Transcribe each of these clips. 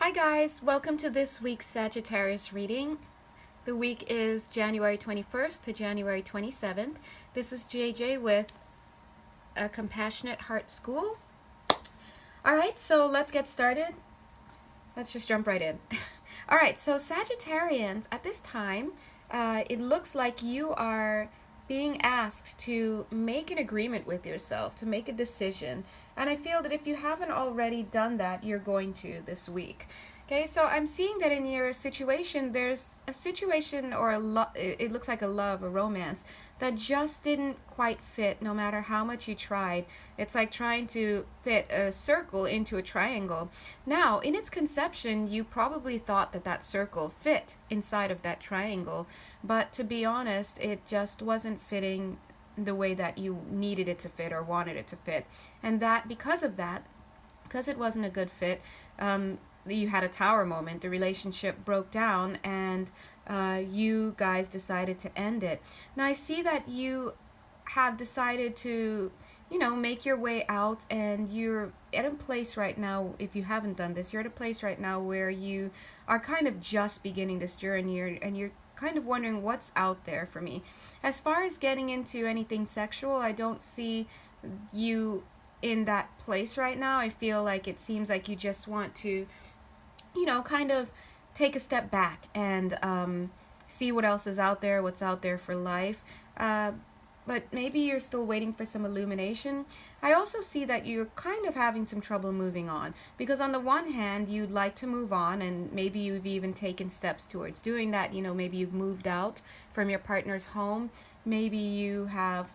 Hi guys, welcome to this week's Sagittarius reading. The week is January 21st to January 27th. This is JJ with a Compassionate Heart School. Alright, so let's get started. Let's just jump right in. Alright, so Sagittarians, at this time, it looks like you are being asked to make an agreement with yourself, to make a decision. And I feel that if you haven't already done that, you're going to this week. Okay, so I'm seeing that in your situation, there's a situation or it looks like a love, a romance, that just didn't quite fit no matter how much you tried. It's like trying to fit a circle into a triangle. Now, in its conception, you probably thought that that circle fit inside of that triangle, but to be honest, it just wasn't fitting the way that you needed it to fit or wanted it to fit. And that, because it wasn't a good fit, you had a tower moment, the relationship broke down, and you guys decided to end it. Now I see that you have decided to, make your way out, and you're at a place right now, if you haven't done this, you're at a place right now where you are kind of just beginning this journey, and you're kind of wondering what's out there for me. As far as getting into anything sexual, I don't see you in that place right now. I feel like it seems like you just want to kind of take a step back and see what else is out there, what's out there for life. But maybe you're still waiting for some illumination. I also see that you're kind of having some trouble moving on, because on the one hand, you'd like to move on, and maybe you've even taken steps towards doing that. Maybe you've moved out from your partner's home. Maybe you have,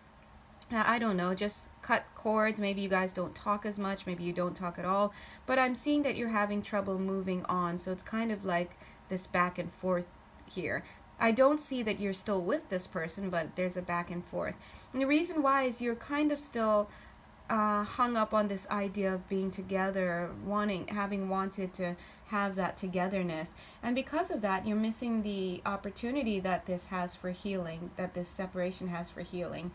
I don't know, just cut cords. Maybe you guys don't talk as much. Maybe you don't talk at all. But I'm seeing that you're having trouble moving on. So it's kind of like this back and forth here. I don't see that you're still with this person, but there's a back and forth. And the reason why is you're kind of still hung up on this idea of being together, having wanted to have that togetherness. And because of that, you're missing the opportunity that this has for healing, that this separation has for healing.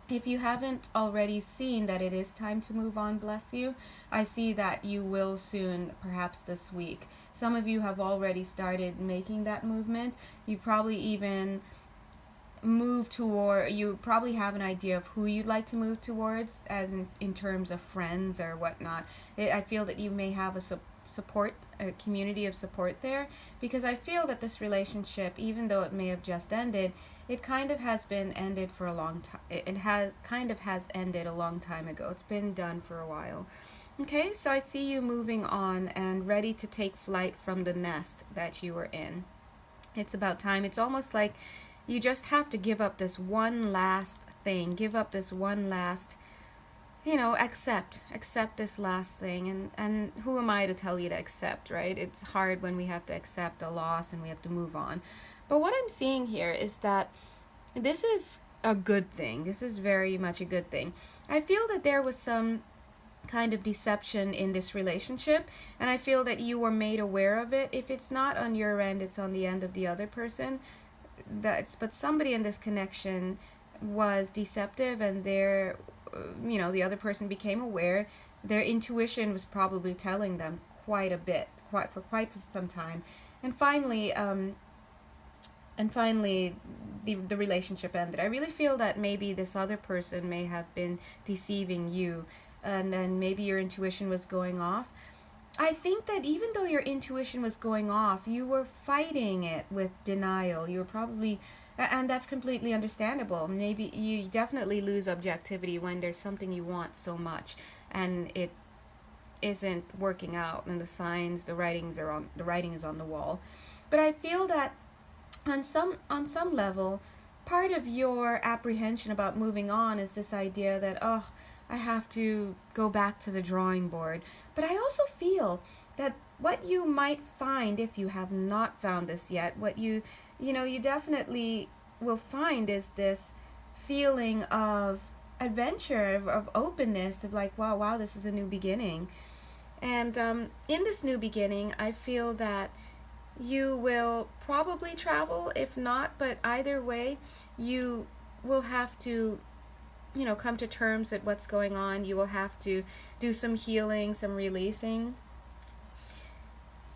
If you haven't already seen that it is time to move on, bless you, I see that you will soon, perhaps this week. Some of you have already started making that movement. You probably even you probably have an idea of who you'd like to move towards, as in terms of friends or whatnot. I feel that you may have a community of support there, because I feel that this relationship, even though it may have just ended, it kind of has been ended for a long time. It has ended a long time ago. It's been done for a while. Okay, so I see you moving on and ready to take flight from the nest that you were in. It's about time. It's almost like you just have to give up this one last thing. Give up this one last, accept this last thing. And who am I to tell you to accept, right? It's hard when we have to accept a loss and we have to move on. But what I'm seeing here is that this is a good thing. This is very much a good thing. I feel that there was some kind of deception in this relationship, and I feel that you were made aware of it. If it's not on your end, it's on the end of the other person. But somebody in this connection was deceptive, and the other person became aware. Their intuition was probably telling them quite a bit, for quite some time, and finally the relationship ended. I really feel that maybe this other person may have been deceiving you, and then maybe your intuition was going off. I think that even though your intuition was going off, you were fighting it with denial. You were probably, and that's completely understandable. Maybe you definitely lose objectivity when there's something you want so much and it isn't working out, and the writing is on the wall. But I feel that on some level, part of your apprehension about moving on is this idea that, I have to go back to the drawing board. But I also feel that what you might find, if you have not found this yet, what you definitely will find is this feeling of adventure, of openness, of like, wow, this is a new beginning. And in this new beginning, I feel that you will probably travel, if not, but either way, you will have to come to terms with what's going on. You will have to do some healing, some releasing.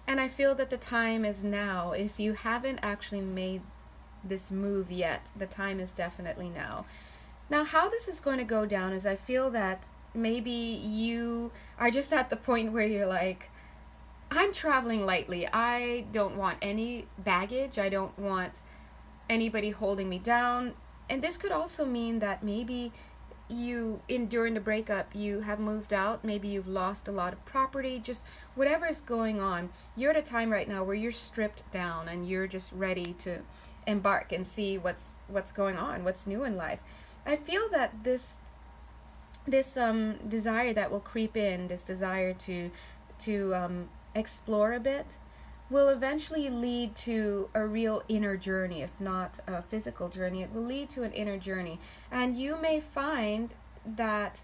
And I feel that the time is now. If you haven't actually made this move yet, the time is definitely now. Now, how this is going to go down is I feel that maybe you are just at the point where you're like, I'm traveling lightly. I don't want any baggage. I don't want anybody holding me down. And this could also mean that maybe during the breakup you have moved out, maybe you've lost a lot of property, just whatever is going on. You're at a time right now where you're stripped down and you're just ready to embark and see what's going on, what's new in life. I feel that this desire that will creep in, this desire to explore a bit, will eventually lead to a real inner journey. If not a physical journey, it will lead to an inner journey. And you may find that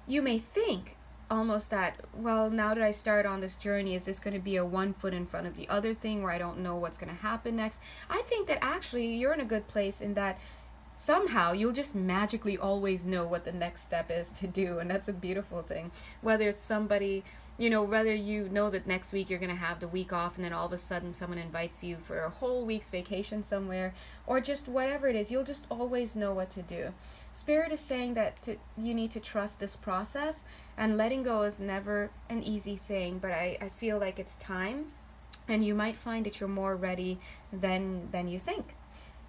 you may think almost that, well, now that I start on this journey, is this going to be a one foot in front of the other thing where I don't know what's going to happen next? I think that actually you're in a good place in that somehow you'll just magically always know what the next step is to do, and that's a beautiful thing. Whether it's somebody, whether you know that next week you're going to have the week off and then all of a sudden someone invites you for a whole week's vacation somewhere, or just whatever it is, you'll just always know what to do. Spirit is saying that you need to trust this process, and letting go is never an easy thing, but I feel like it's time, and you might find that you're more ready than you think.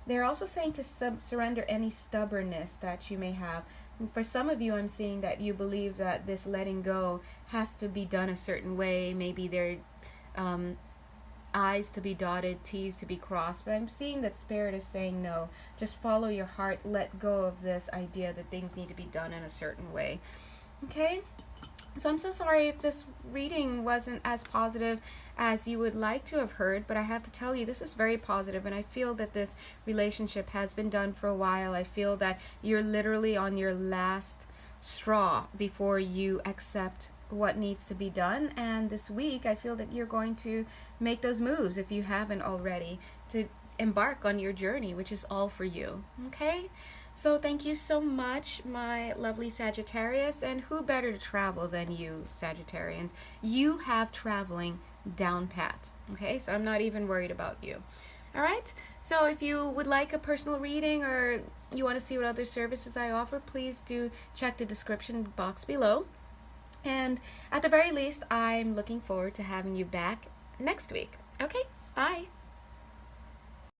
They're also saying to surrender any stubbornness that you may have. For some of you, I'm seeing that you believe that this letting go has to be done a certain way. Maybe there are I's to be dotted, T's to be crossed. But I'm seeing that Spirit is saying no. Just follow your heart. Let go of this idea that things need to be done in a certain way. Okay? So I'm so sorry if this reading wasn't as positive as you would like to have heard, but I have to tell you, this is very positive, and I feel that this relationship has been done for a while. I feel that you're literally on your last straw before you accept what needs to be done, and this week I feel that you're going to make those moves, if you haven't already, to embark on your journey, which is all for you. Okay? So thank you so much, my lovely Sagittarius, and who better to travel than you, Sagittarians? You have traveling down pat, okay? So I'm not even worried about you. All right? So if you would like a personal reading or you want to see what other services I offer, please do check the description box below. And at the very least, I'm looking forward to having you back next week. Okay? Bye.